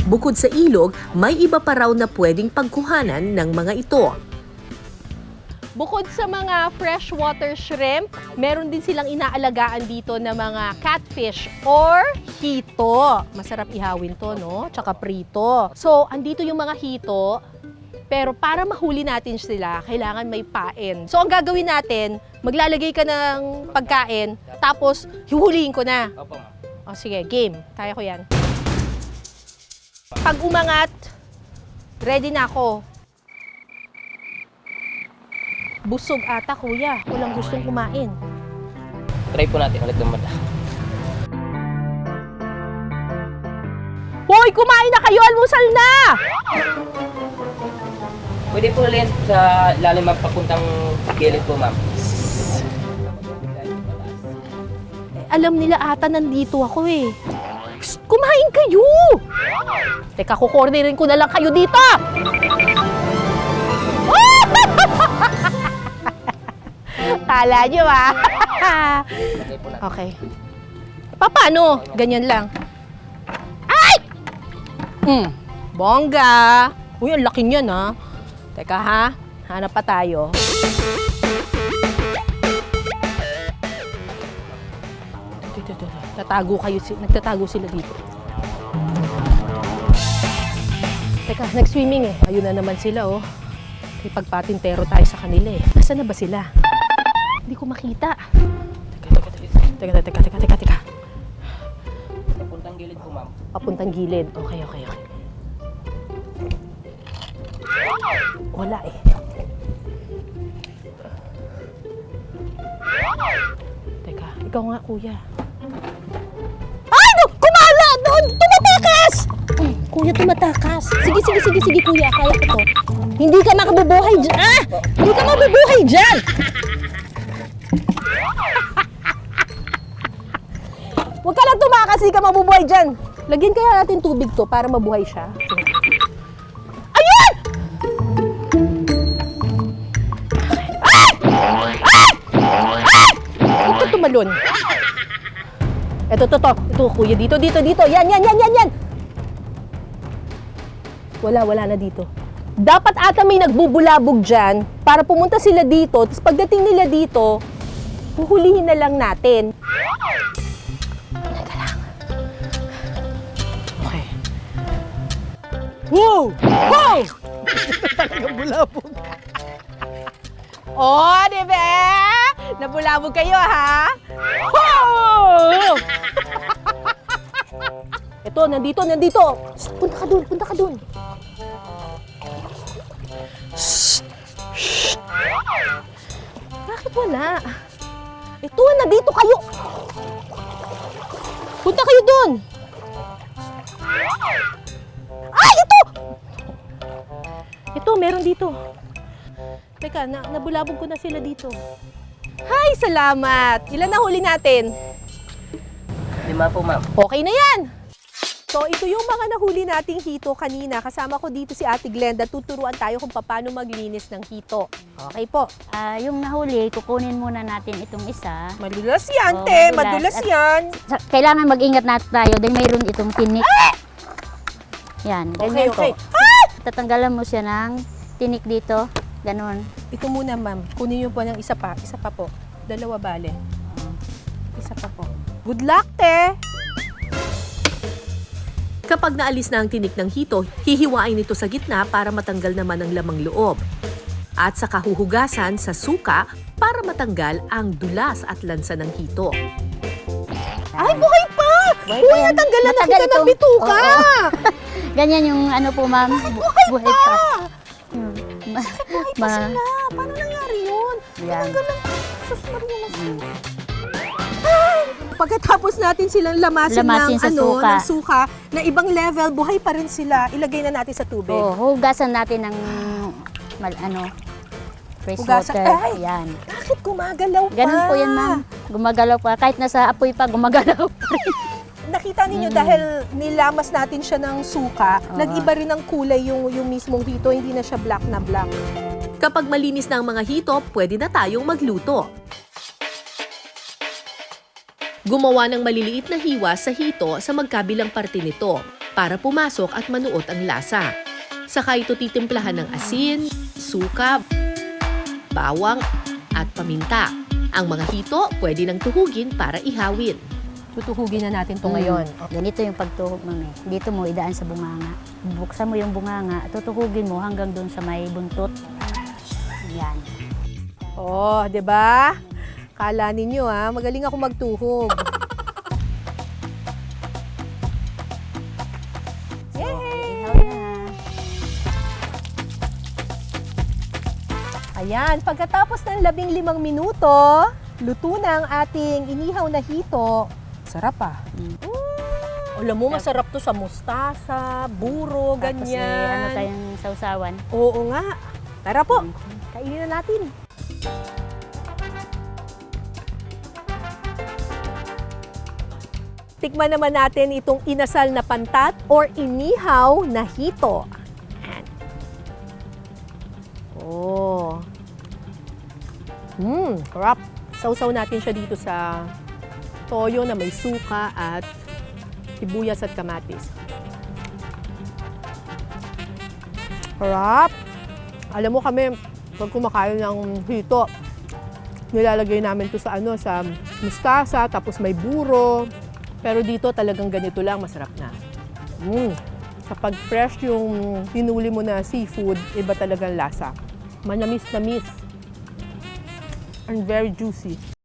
Bukod sa ilog, may iba pa raw na pwedeng pagkuhanan ng mga ito. Bukod sa mga freshwater shrimp, meron din silang inaalagaan dito na mga catfish or hito. Masarap ihawin to, no? Tsaka prito. So, andito yung mga hito, pero para mahuli natin sila, kailangan may pain. So, ang gagawin natin, maglalagay ka ng pagkain, tapos hihulihin ko na. Opo, ma'am. O, sige, game. Kaya ko yan. Pag umangat, ready na ako. Busog ata, kuya. Walang gustong kumain. Try po natin ulit naman. Hoy, kumain na kayo! Almusal na! Pwede po ulit sa lalim ma'am, papuntang gilid po, ma'am. Alam nila ata nandito ako eh. Psst, kumain kayo! Teka, kukornerin ko na lang kayo dito! Kala nyo ah! Try po natin. Okay. Paano? Ganyan lang. Ay! Bongga! Uy, ang laki niyan ha. Teka ha, hanap pa tayo. Dito. Nagtatago sila dito. Teka, nag-swimming eh. Ayun na naman sila oh. May pagpatintero tayo sa kanila eh. Nasaan na ba sila? Hindi ko makita. Teka. Papuntang gilid po, ma'am. Papuntang gilid. Okay. Wala eh. Teka, ikaw nga kuya. Ay! Kumala! Doon! Tumatakas! Kuya, tumatakas. Sige kuya. Kaya ko to. Hindi ka makabubuhay dyan. Ah! Hindi ka mabubuhay dyan! Huwag ka lang tumakas, hindi ka mabubuhay dyan. Lagyan kaya natin tubig to para mabuhay siya. Ayun! Huwag ka tumalon. Ito, kuya. Dito. Yan. Wala na dito. Dapat ata may nagbubulabog dyan para pumunta sila dito. Tapos pagdating nila dito, huhulihin na lang natin. Teka lang. Okay. Wow! Talagang bulabog. Oh, di ba? Nabulabog kayo, ha? Wow! Ito, nandito. Shh, punta ka dun. Shh. Bakit wala? Ito, nandito kayo. Punta kayo dun. Ay, ito! Ito, meron dito. Teka, nabulabog ko na sila dito. Hi, salamat. Ilan na huli natin? 5 po, ma'am. Okay na yan! So, ito yung mga nahuli nating hito kanina. Kasama ko dito si Ate Glenda. Tuturuan tayo kung paano maglinis ng hito. Okay po. Yung nahuli, kukunin muna natin itong isa. Madulas yan, Oo, te. madulas. Madulas yan. Kailangan mag-ingat na tayo dahil mayroon itong tinik. Yan, ganyan Okay. po. Tatanggalan mo siya ng tinik dito. Ganon. Ito muna, ma'am. Kunin niyo po ng isa pa. Isa pa po. 2 bale. Isa pa po. Good luck, te! Kapag naalis na ang tinik ng hito, hihiwain ito sa gitna para matanggal naman ang lamang loob. At saka huhugasan sa suka para matanggal ang dulas at lansa ng hito. Ay, buhay pa! Buhay Uy, pa yan. natanggalan na Matagal kita ng itong- bituka! Oo. Ganyan yung ano po, ma'am. Buhay pa. Buhay pa sila! Paano nangyari yun? Yan. Natanggalan. Sus, Maria, Pagkatapos natin silang lamasin Lamasin ng, sa suka. ng suka, na ibang level, buhay pa rin sila. Ilagay na natin sa tubig. Hugasan natin ng fresh Hugasan. water. Ay! Yan. Bakit gumagalaw pa? Ganun po yan, ma'am. Gumagalaw pa. Kahit nasa apoy pa, gumagalaw pa rin. Nakita ninyo dahil nilamas natin siya ng suka, nag-iba rin ang kulay yung mismong hito, hindi na siya black na black. Kapag malinis na ang mga hito, pwede na tayong magluto. Gumawa ng maliliit na hiwa sa hito sa magkabilang parte nito. para pumasok at manuot ang lasa. Saka ito titimplahan ng asin, suka, bawang at paminta. Ang mga hito pwede nang tuhugin para ihawin. Tutuhugin na natin to ngayon. Ganito yung pagtuhog, mami. Dito mo idaan sa bunganga. Buksan mo yung bunganga, tutuhugin mo hanggang doon sa may buntot. Yan. Oh, 'di ba? Kala ninyo magaling ako magtuhog. Ihaw na. Ayan, pagkatapos ng 15 minuto, luto na ang ating inihaw na hito. Sarap Alam mo, masarap to sa mustasa, buro, Tapos may ganyan. tayong sausawan. Oo nga. Tara po, kainin na natin. Tikman naman natin itong inasal na pantat or inihaw na hito. Ayan. Oh. Sarap. Sausaw natin siya dito sa toyo na may suka at sibuyas at kamatis. Sarap. Alam mo kami, pag kumakain ng hito, nilalagay namin to sa sa mustasa, tapos may buro. Pero dito talagang ganito lang, masarap na. Kapag fresh yung tinuli mo na seafood, iba talagang lasa. Manamis-namis. And very juicy.